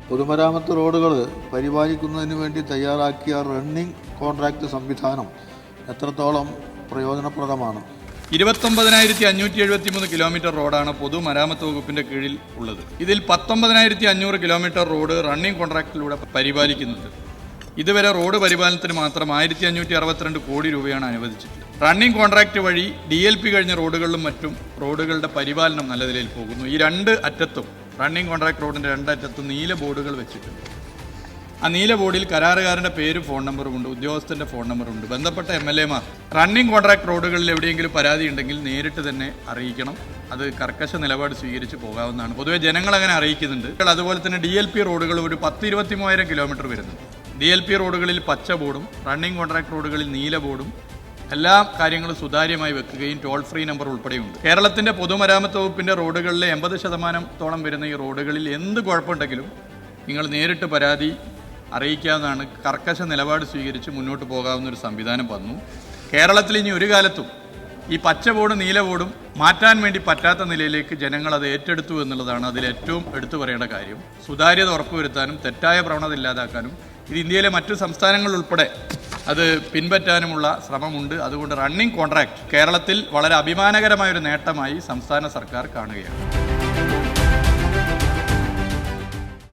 പൊതുമരാമത്ത് റോഡുകൾ പരിപാലിക്കുന്നതിന് വേണ്ടി തയ്യാറാക്കിയ റണ്ണിംഗ് കോൺട്രാക്റ്റ് സംവിധാനം എത്രത്തോളം പ്രയോജനപ്രദമാണ്? 29,573 കിലോമീറ്റർ റോഡാണ് പൊതുമരാമത്ത് വകുപ്പിന്റെ കീഴിൽ ഉള്ളത്. ഇതിൽ 19,500 കിലോമീറ്റർ റോഡ് റണ്ണിംഗ് കോൺട്രാക്റ്റിലൂടെ പരിപാലിക്കുന്നുണ്ട്. ഇതുവരെ റോഡ് പരിപാലനത്തിന് മാത്രം 1,562 കോടി രൂപയാണ് അനുവദിച്ചിട്ടുള്ളത്. റണ്ണിംഗ് കോൺട്രാക്റ്റ് വഴി DLP കഴിഞ്ഞ റോഡുകളിലും മറ്റും റോഡുകളുടെ പരിപാലനം നല്ല നിലയിൽ പോകുന്നു. ഈ രണ്ട് അറ്റത്തും റണ്ണിംഗ് കോൺട്രാക്ട് റോഡിന്റെ രണ്ടറ്റത്തും നീല ബോർഡുകൾ വെച്ചിട്ടുണ്ട്. ആ നീല ബോർഡിൽ കരാറുകാരൻ്റെ പേരും ഫോൺ നമ്പറും ഉണ്ട്, ഉദ്യോഗസ്ഥൻ്റെ ഫോൺ നമ്പറുണ്ട്. ബന്ധപ്പെട്ട MLA മാർ റണ്ണിംഗ് കോൺട്രാക്ട് റോഡുകളിൽ എവിടെയെങ്കിലും പരാതി ഉണ്ടെങ്കിൽ നേരിട്ട് തന്നെ അറിയിക്കണം. അത് കർക്കശ നിലപാട് സ്വീകരിച്ച് പോകാവുന്നതാണ്. പൊതുവെ ജനങ്ങൾ അങ്ങനെ അറിയിക്കുന്നുണ്ട്. അതുപോലെ തന്നെ DLP റോഡുകൾ ഒരു 10-23,000 കിലോമീറ്റർ വരുന്നുണ്ട്. DLP റോഡുകളിൽ പച്ച ബോർഡും റണ്ണിംഗ് കോൺട്രാക്ട് റോഡുകളിൽ നീല ബോർഡും എല്ലാ കാര്യങ്ങളും സുതാര്യമായി വെക്കുകയും ടോൾ ഫ്രീ നമ്പർ ഉൾപ്പെടെയുണ്ട്. കേരളത്തിൻ്റെ പൊതുമരാമത്ത് വകുപ്പിൻ്റെ റോഡുകളിലെ 80% വരുന്ന ഈ റോഡുകളിൽ എന്ത് കുഴപ്പമുണ്ടെങ്കിലും നിങ്ങൾ നേരിട്ട് പരാതി അറിയിക്കാവുന്നതാണ്. കർക്കശ നിലപാട് സ്വീകരിച്ച് മുന്നോട്ട് പോകാവുന്ന ഒരു സംവിധാനം വന്നു. കേരളത്തിൽ ഇനി ഒരു കാലത്തും ഈ പച്ച ബോർഡും നീല ബോർഡും മാറ്റാൻ വേണ്ടി പറ്റാത്ത നിലയിലേക്ക് ജനങ്ങൾ അത് ഏറ്റെടുത്തു എന്നുള്ളതാണ് അതിലേറ്റവും എടുത്തു പറയേണ്ട കാര്യം. സുതാര്യത ഉറപ്പുവരുത്താനും തെറ്റായ പ്രവണത ഇല്ലാതാക്കാനും ഇത് ഇന്ത്യയിലെ മറ്റു സംസ്ഥാനങ്ങളിലുൾപ്പെടെ അത് പിൻപറ്റാനുമുള്ള ശ്രമമുണ്ട്. അതുകൊണ്ട് റണ്ണിംഗ് കോൺട്രാക്ട് കേരളത്തിൽ വളരെ അഭിമാനകരമായൊരു നേട്ടമായി സംസ്ഥാന സർക്കാർ കാണുകയാണ്.